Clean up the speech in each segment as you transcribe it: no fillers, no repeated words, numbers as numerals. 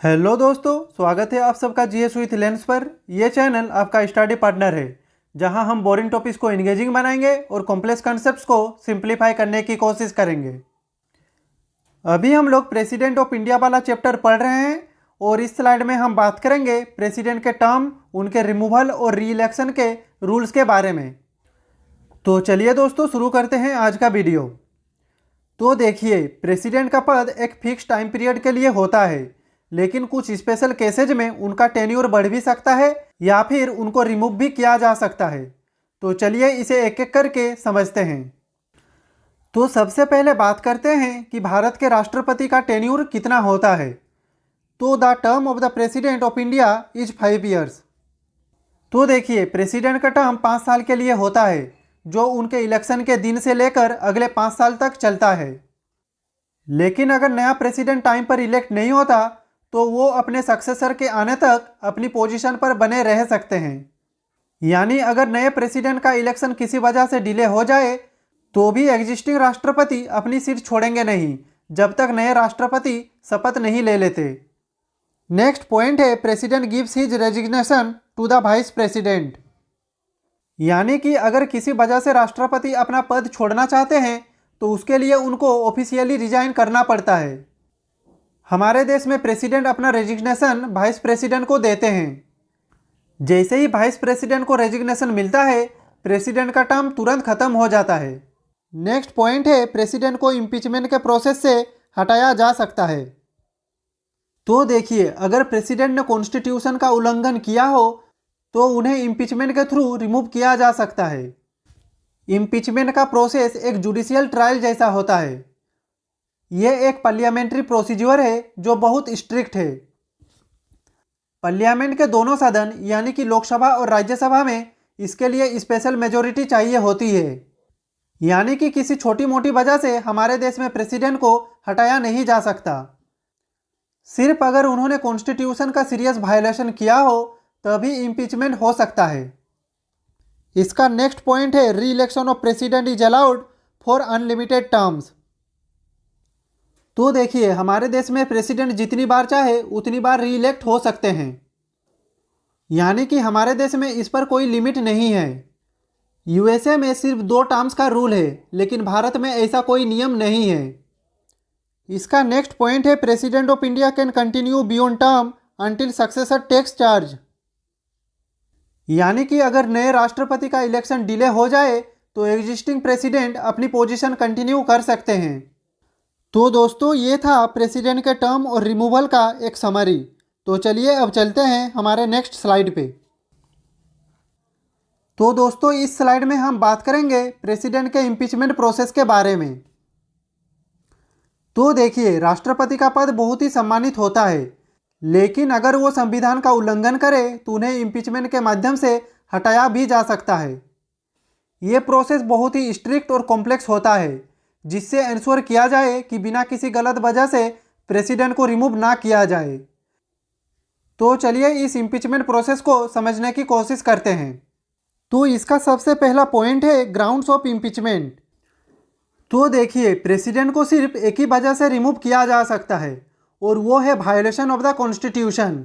Hello दोस्तों, स्वागत है आप सबका जीएस विथ लेंस पर। यह चैनल आपका स्टडी पार्टनर है, जहां हम बोरिंग टॉपिक्स को इंगेजिंग बनाएंगे और कॉम्प्लेक्स कॉन्सेप्ट्स को सिंप्लीफाई करने की कोशिश करेंगे। अभी हम लोग प्रेसिडेंट ऑफ इंडिया वाला चैप्टर पढ़ रहे हैं और इस स्लाइड में हम बात करेंगे प्रेसिडेंट के टर्म, उनके रिमूवल और री इलेक्शन के रूल्स के बारे में। तो चलिए दोस्तों, शुरू करते हैं आज का वीडियो। तो देखिए, प्रेसिडेंट का पद एक फिक्स टाइम पीरियड के लिए होता है, लेकिन कुछ स्पेशल केसेज में उनका टेन्योर बढ़ भी सकता है या फिर उनको रिमूव भी किया जा सकता है। तो चलिए इसे एक एक करके समझते हैं। तो सबसे पहले बात करते हैं कि भारत के राष्ट्रपति का टेन्योर कितना होता है। तो the term of the president of India is 5 years. तो देखिए, प्रेसिडेंट का टर्म 5 साल के लिए होता है, जो उनके इलेक्शन के दिन से लेकर अगले 5 साल तक चलता है। लेकिन अगर नया प्रेसिडेंट टाइम पर इलेक्ट नहीं होता तो वो अपने सक्सेसर के आने तक अपनी पोजीशन पर बने रह सकते हैं। यानी अगर नए प्रेसिडेंट का इलेक्शन किसी वजह से डिले हो जाए तो भी एग्जिस्टिंग राष्ट्रपति अपनी सीट छोड़ेंगे नहीं, जब तक नए राष्ट्रपति शपथ नहीं ले लेते। नेक्स्ट पॉइंट है, president gives his resignation to the vice president. यानी कि अगर किसी वजह से राष्ट्रपति अपना पद छोड़ना चाहते हैं तो उसके लिए उनको ऑफिशियली रिजाइन करना पड़ता है। हमारे देश में प्रेसिडेंट अपना रेजिग्नेशन वाइस प्रेसिडेंट को देते हैं। जैसे ही वाइस प्रेसिडेंट को रेजिग्नेशन मिलता है, प्रेसिडेंट का टर्म तुरंत खत्म हो जाता है। नेक्स्ट पॉइंट है, प्रेसिडेंट को इम्पीचमेंट के प्रोसेस से हटाया जा सकता है। तो देखिए, अगर प्रेसिडेंट ने कॉन्स्टिट्यूशन का उल्लंघन किया हो तो उन्हें इम्पीचमेंट के थ्रू रिमूव किया जा सकता है। इम्पीचमेंट का प्रोसेस एक जुडिशियल ट्रायल जैसा होता है। यह एक पार्लियामेंट्री प्रोसीजर है जो बहुत स्ट्रिक्ट है। पार्लियामेंट के दोनों सदन यानी कि लोकसभा और राज्यसभा में इसके लिए स्पेशल मेजोरिटी चाहिए होती है। यानी कि किसी छोटी मोटी वजह से हमारे देश में प्रेसिडेंट को हटाया नहीं जा सकता। सिर्फ अगर उन्होंने कॉन्स्टिट्यूशन का सीरियस वायलेशन किया हो तभी इम्पीचमेंट हो सकता है। इसका नेक्स्ट पॉइंट है, री election of president is allowed for unlimited terms. तो देखिए, हमारे देश में प्रेसिडेंट जितनी बार चाहे उतनी बार री इलेक्ट हो सकते हैं। यानी कि हमारे देश में इस पर कोई लिमिट नहीं है। यूएसए में सिर्फ 2 टर्म्स का रूल है, लेकिन भारत में ऐसा कोई नियम नहीं है। इसका नेक्स्ट पॉइंट है, president of India can continue beyond term until successor takes charge. यानी कि अगर नए राष्ट्रपति का इलेक्शन डिले हो जाए तो एग्जिस्टिंग प्रेसिडेंट अपनी पोजीशन कंटिन्यू कर सकते हैं। तो दोस्तों, ये था प्रेसिडेंट के टर्म और रिमूवल का एक समरी। तो चलिए अब चलते हैं हमारे नेक्स्ट स्लाइड पे। तो दोस्तों, इस स्लाइड में हम बात करेंगे प्रेसिडेंट के इम्पीचमेंट प्रोसेस के बारे में। तो देखिए, राष्ट्रपति का पद बहुत ही सम्मानित होता है, लेकिन अगर वो संविधान का उल्लंघन करे तो उन्हें इम्पीचमेंट के माध्यम से हटाया भी जा सकता है। ये प्रोसेस बहुत ही स्ट्रिक्ट और कॉम्प्लेक्स होता है, जिससे इंश्योर किया जाए कि बिना किसी गलत वजह से प्रेसिडेंट को रिमूव ना किया जाए। तो चलिए इस इम्पीचमेंट प्रोसेस को समझने की कोशिश करते हैं। तो इसका सबसे पहला पॉइंट है ग्राउंड्स ऑफ इम्पीचमेंट। तो देखिए, प्रेसिडेंट को सिर्फ एक ही वजह से रिमूव किया जा सकता है और वो है वायलेशन ऑफ द कॉन्स्टिट्यूशन।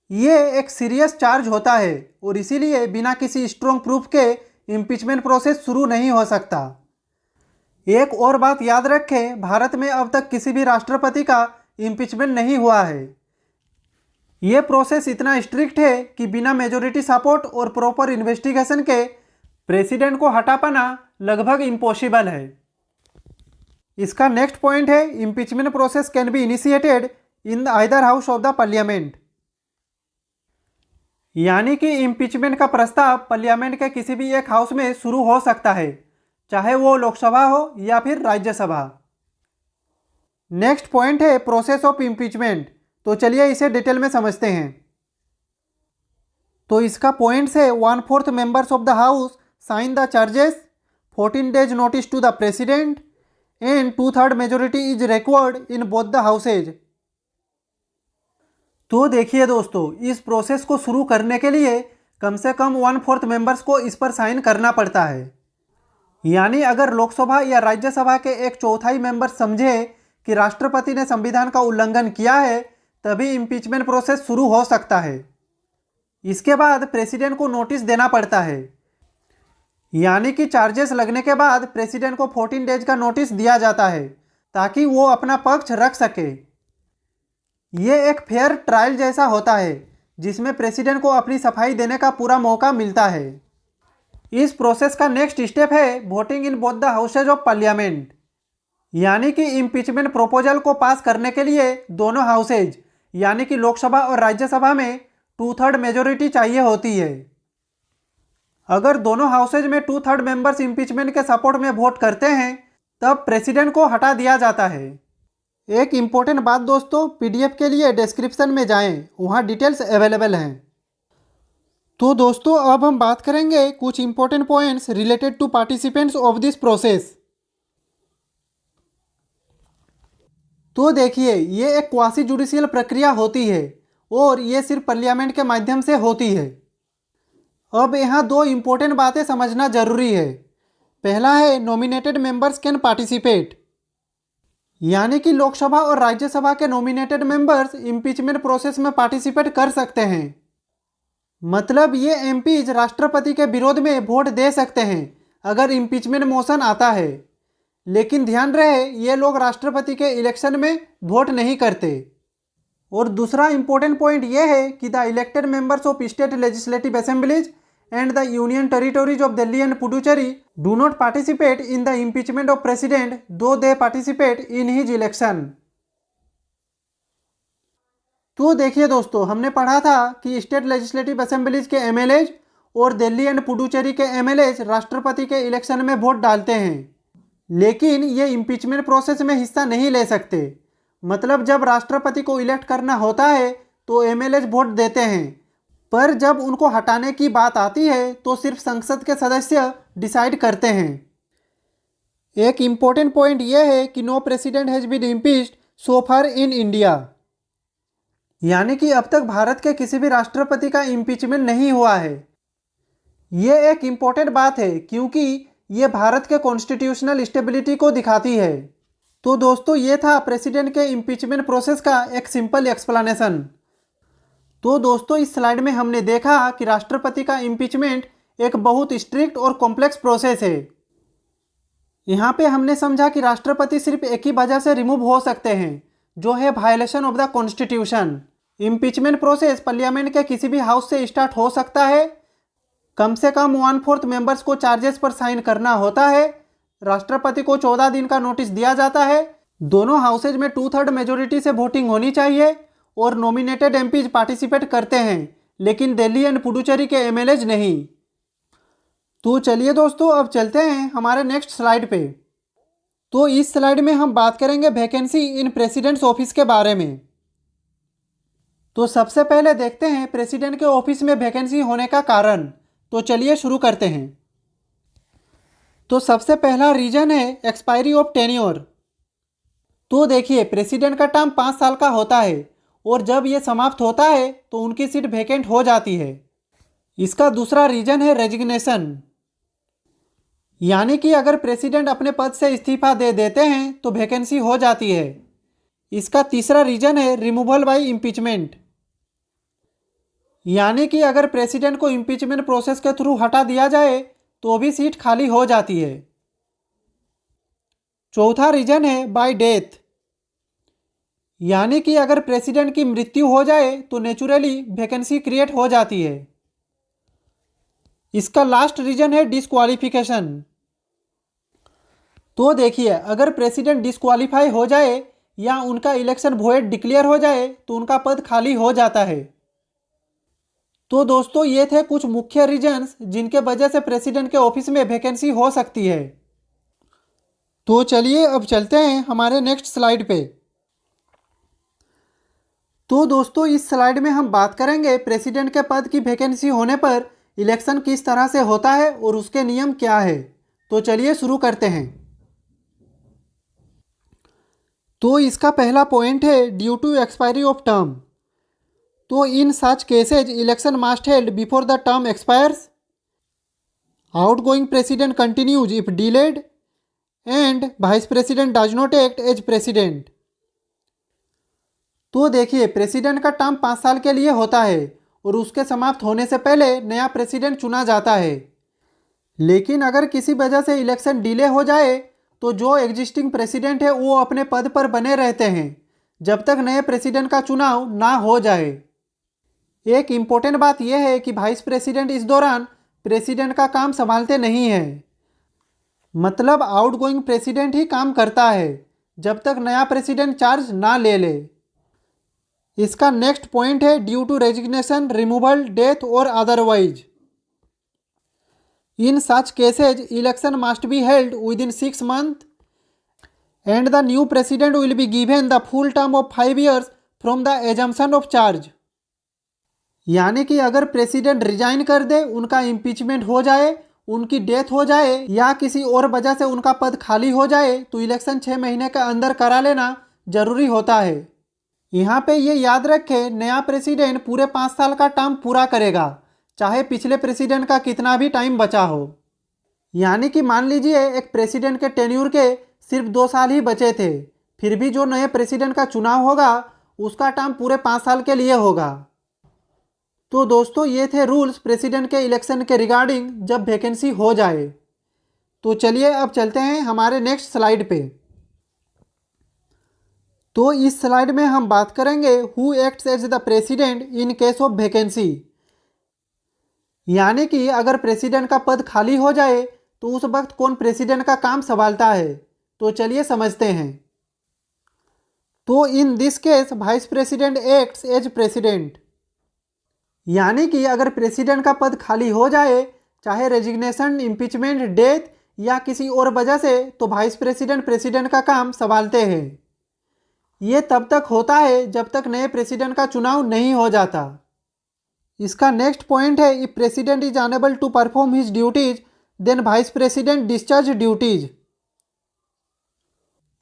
ये एक सीरियस चार्ज होता है और इसीलिए बिना किसी स्ट्रॉन्ग प्रूफ के इम्पीचमेंट प्रोसेस शुरू नहीं हो सकता। एक और बात याद रखें, भारत में अब तक किसी भी राष्ट्रपति का इम्पीचमेंट नहीं हुआ है। ये प्रोसेस इतना स्ट्रिक्ट है कि बिना मेजोरिटी सपोर्ट और प्रॉपर इन्वेस्टिगेशन के प्रेसिडेंट को हटा पाना लगभग इम्पॉसिबल है। इसका नेक्स्ट पॉइंट है, impeachment process can be initiated in either house of the parliament. यानी कि इम्पीचमेंट का प्रस्ताव पार्लियामेंट के किसी भी एक हाउस में शुरू हो सकता है, चाहे वो लोकसभा हो या फिर राज्यसभा। नेक्स्ट पॉइंट है प्रोसेस ऑफ इम्पीचमेंट। तो चलिए इसे डिटेल में समझते हैं। तो इसका पॉइंट्स है, 1/4 members of the house sign the charges, 14 days notice to the president and 2/3 majority is required in both the houses. तो देखिए दोस्तों, इस प्रोसेस को शुरू करने के लिए कम से कम 1/4 मेंबर्स को इस पर साइन करना पड़ता है। यानी अगर लोकसभा या राज्यसभा के 1/4 मेंबर समझे कि राष्ट्रपति ने संविधान का उल्लंघन किया है तभी इम्पीचमेंट प्रोसेस शुरू हो सकता है। इसके बाद प्रेसिडेंट को नोटिस देना पड़ता है, यानी कि चार्जेस लगने के बाद प्रेसिडेंट को 14 डेज का नोटिस दिया जाता है ताकि वो अपना पक्ष रख सके। ये एक फेयर ट्रायल जैसा होता है जिसमें प्रेसिडेंट को अपनी सफाई देने का पूरा मौका मिलता है। इस प्रोसेस का नेक्स्ट स्टेप है voting in both the houses of parliament, यानी कि इम्पीचमेंट प्रोपोजल को पास करने के लिए दोनों हाउसेज यानी कि लोकसभा और राज्यसभा में 2/3 मेजोरिटी चाहिए होती है। अगर दोनों हाउसेज में 2/3 मेंबर्स इम्पीचमेंट के सपोर्ट में वोट करते हैं तब प्रेसिडेंट को हटा दिया जाता है। एक इम्पोर्टेंट बात दोस्तों, पीडीएफ के लिए डिस्क्रिप्शन में जाएं, वहाँ डिटेल्स अवेलेबल हैं। तो दोस्तों अब हम बात करेंगे कुछ important points related to participants of this process. तो देखिए, ये एक क्वासी जुडिशियल प्रक्रिया होती है और ये सिर्फ पार्लियामेंट के माध्यम से होती है। अब यहाँ दो इम्पोर्टेंट बातें समझना जरूरी है। पहला है नॉमिनेटेड मेंबर्स कैन पार्टिसिपेट, यानी कि लोकसभा और राज्यसभा के नॉमिनेटेड मेंबर्स इम्पीचमेंट प्रोसेस में पार्टिसिपेट कर सकते हैं। मतलब ये एमपीज राष्ट्रपति के विरोध में वोट दे सकते हैं अगर इम्पीचमेंट मोशन आता है, लेकिन ध्यान रहे ये लोग राष्ट्रपति के इलेक्शन में वोट नहीं करते। और दूसरा इंपॉर्टेंट पॉइंट ये है कि the elected members of state legislative assemblies and the union territories of Delhi and Puducherry do not participate in the impeachment of president though they participate in his election। तो देखिए दोस्तों, हमने पढ़ा था कि स्टेट लेजिस्लेटिव असेंबलीज के MLAs और Delhi and Puducherry के एमएलएज राष्ट्रपति के इलेक्शन में वोट डालते हैं, लेकिन ये इम्पीचमेंट प्रोसेस में हिस्सा नहीं ले सकते। मतलब जब राष्ट्रपति को इलेक्ट करना होता है तो एमएलएज वोट देते हैं, पर जब उनको हटाने की बात आती है तो सिर्फ संसद के सदस्य डिसाइड करते हैं। एक इम्पोर्टेंट पॉइंट यह है कि no president has been impeached so far in India, यानी कि अब तक भारत के किसी भी राष्ट्रपति का इम्पीचमेंट नहीं हुआ है। ये एक इम्पोर्टेंट बात है क्योंकि ये भारत के कॉन्स्टिट्यूशनल स्टेबिलिटी को दिखाती है। तो दोस्तों ये था प्रेसिडेंट के इम्पीचमेंट प्रोसेस का एक सिंपल एक्सप्लेनेशन। तो दोस्तों इस स्लाइड में हमने देखा कि राष्ट्रपति का इम्पीचमेंट एक बहुत स्ट्रिक्ट और कॉम्प्लेक्स प्रोसेस है। यहाँ पे हमने समझा कि राष्ट्रपति सिर्फ एक ही वजह से रिमूव हो सकते हैं, जो है violation of the constitution. Impeachment process parliament के किसी भी हाउस से स्टार्ट हो सकता है। कम से कम 1/4 मेंबर्स को चार्जेस पर साइन करना होता है। राष्ट्रपति को 14 दिन का नोटिस दिया जाता है। दोनों हाउसेज में 2/3 मेजोरिटी से वोटिंग होनी चाहिए और नॉमिनेटेड एमपीज पार्टिसिपेट करते हैं, लेकिन दिल्ली एंड पुडुचेरी के एमएलएज नहीं। तो चलिए दोस्तों अब चलते हैं हमारे नेक्स्ट स्लाइड पे। तो इस स्लाइड में हम बात करेंगे वैकेंसी इन प्रेसिडेंट्स ऑफिस के बारे में। तो सबसे पहले देखते हैं प्रेसिडेंट के ऑफिस में वैकेंसी होने का कारण। तो चलिए शुरू करते हैं। तो सबसे पहला रीजन है एक्सपायरी ऑफ टेन्योर। तो देखिए, प्रेसिडेंट का टर्म 5 साल का होता है और जब ये समाप्त होता है तो उनकी सीट वैकेंट हो जाती है। इसका दूसरा रीजन है रेजिग्नेशन, यानी कि अगर प्रेसिडेंट अपने पद से इस्तीफा दे देते हैं तो वैकेंसी हो जाती है। इसका तीसरा रीजन है रिमूवल बाय इम्पीचमेंट, यानी कि अगर प्रेसिडेंट को इम्पीचमेंट प्रोसेस के थ्रू हटा दिया जाए तो भी सीट खाली हो जाती है। चौथा रीजन है बाय डेथ, यानी कि अगर प्रेसिडेंट की मृत्यु हो जाए तो नेचुरली वैकेंसी क्रिएट हो जाती है। इसका लास्ट रीजन है डिस्क्वालिफिकेशन। तो देखिए, अगर प्रेसिडेंट डिस्क्वालीफाई हो जाए या उनका इलेक्शन वॉइड डिक्लेयर हो जाए तो उनका पद खाली हो जाता है। तो दोस्तों ये थे कुछ मुख्य रीजन्स जिनके वजह से प्रेसिडेंट के ऑफिस में वैकेंसी हो सकती है। तो चलिए अब चलते हैं हमारे नेक्स्ट स्लाइड पे। तो दोस्तों इस स्लाइड में हम बात करेंगे प्रेसिडेंट के पद की वैकेंसी होने पर इलेक्शन किस तरह से होता है और उसके नियम क्या है। तो चलिए शुरू करते हैं। तो इसका पहला पॉइंट है due to expiry of term. तो in such cases election must held before the term expires, outgoing president continues if delayed and vice president does not act as president. तो देखिए, प्रेसिडेंट का टर्म 5 साल के लिए होता है और उसके समाप्त होने से पहले नया प्रेसिडेंट चुना जाता है। लेकिन अगर किसी वजह से इलेक्शन डिले हो जाए तो जो एग्जिस्टिंग प्रेसिडेंट है वो अपने पद पर बने रहते हैं जब तक नए प्रेसिडेंट का चुनाव ना हो जाए। एक इम्पोर्टेंट बात यह है कि वाइस प्रेसिडेंट इस दौरान प्रेसिडेंट का काम संभालते नहीं हैं, मतलब आउटगोइंग प्रेसिडेंट ही काम करता है जब तक नया प्रेसिडेंट चार्ज ना ले ले। इसका नेक्स्ट पॉइंट है due to resignation, removal, death और otherwise. In such cases election must be held within 6 months and the new president will be given the full term of 5 years from the assumption of charge। यानी कि अगर president resign कर दे, उनका impeachment हो जाए, उनकी death हो जाए या किसी और वजह से उनका पद खाली हो जाए तो इलेक्शन 6 महीने के अंदर करा लेना जरूरी होता है। यहाँ पे ये याद रखें, नया प्रेसिडेंट पूरे 5 साल का टर्म पूरा करेगा, चाहे पिछले प्रेसिडेंट का कितना भी टाइम बचा हो। यानी कि मान लीजिए एक प्रेसिडेंट के टेन्यूर के सिर्फ 2 साल ही बचे थे, फिर भी जो नए प्रेसिडेंट का चुनाव होगा उसका टर्म पूरे 5 साल के लिए होगा। तो दोस्तों, ये थे रूल्स प्रेसिडेंट के इलेक्शन के रिगार्डिंग जब वैकेंसी हो जाए। तो चलिए अब चलते हैं हमारे नेक्स्ट स्लाइड पे। तो इस स्लाइड में हम बात करेंगे who acts as the president in case of vacancy. यानी कि अगर प्रेसिडेंट का पद खाली हो जाए तो उस वक्त कौन प्रेसिडेंट का काम संभालता है। तो चलिए समझते हैं। तो in this case vice president acts as president. यानी कि अगर प्रेसिडेंट का पद खाली हो जाए, चाहे रेजिग्नेशन, इम्पीचमेंट, डेथ या किसी और वजह से, तो वाइस प्रेसिडेंट प्रेसिडेंट का काम संभालते हैं। ये तब तक होता है जब तक नए प्रेसिडेंट का चुनाव नहीं हो जाता। इसका नेक्स्ट पॉइंट है if president is unable to perform his duties then vice president discharge duties.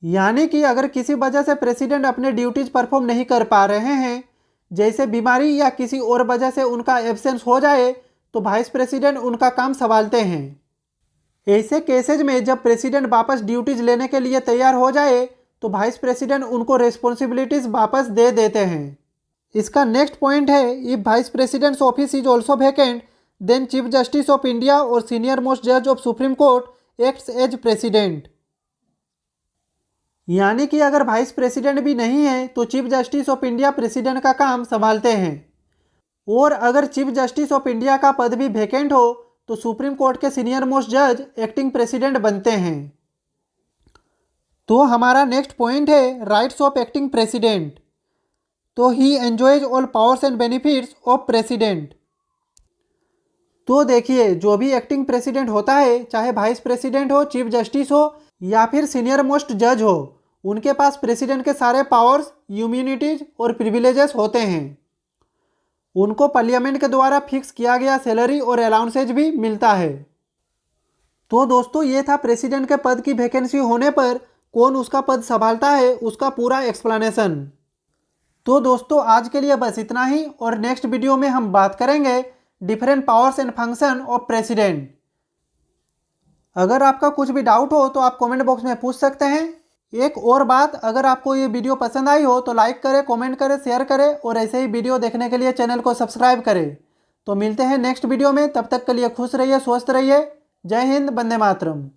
यानी कि अगर किसी वजह से प्रेसिडेंट अपने ड्यूटीज परफॉर्म नहीं कर पा रहे हैं, जैसे बीमारी या किसी और वजह से उनका एब्सेंस हो जाए, तो वाइस प्रेसिडेंट उनका काम संभालते हैं। ऐसे केसेज में जब प्रेसिडेंट वापस ड्यूटीज लेने के लिए तैयार हो जाए तो वाइस प्रेसिडेंट उनको रिस्पॉन्सिबिलिटीज वापस दे देते हैं। इसका नेक्स्ट पॉइंट है if vice president's office is also vacant then chief justice of India और सीनियर मोस्ट जज of supreme court acts as president. यानी कि अगर वाइस प्रेसिडेंट भी नहीं है तो chief justice of India president का काम संभालते हैं, और अगर चीफ जस्टिस ऑफ इंडिया का पद भी वैकेंट हो तो सुप्रीम कोर्ट के सीनियर मोस्ट जज एक्टिंग प्रेसिडेंट बनते हैं। तो हमारा नेक्स्ट पॉइंट है राइट्स ऑफ एक्टिंग प्रेसिडेंट। तो he enjoys all powers and benefits of president. तो देखिए, जो भी एक्टिंग प्रेसिडेंट होता है, चाहे वाइस प्रेसिडेंट हो, चीफ जस्टिस हो या फिर सीनियर मोस्ट जज हो, उनके पास प्रेसिडेंट के सारे पावर्स, इम्यूनिटीज और प्रिविलेजेस होते हैं। उनको पार्लियामेंट के द्वारा फिक्स किया गया सैलरी और अलाउंसेज भी मिलता है। तो दोस्तों, ये था प्रेसिडेंट के पद की वैकेंसी होने पर कौन उसका पद संभालता है उसका पूरा एक्सप्लेनेशन। तो दोस्तों, आज के लिए बस इतना ही, और नेक्स्ट वीडियो में हम बात करेंगे different powers and function of president. अगर आपका कुछ भी डाउट हो तो आप कमेंट बॉक्स में पूछ सकते हैं। एक और बात, अगर आपको ये वीडियो पसंद आई हो तो लाइक करें, कमेंट करें, शेयर करें और ऐसे ही वीडियो देखने के लिए चैनल को सब्सक्राइब करें। तो मिलते हैं नेक्स्ट वीडियो में, तब तक के लिए खुश रहिए, स्वस्थ रहिए। जय हिंद, वंदे मातरम।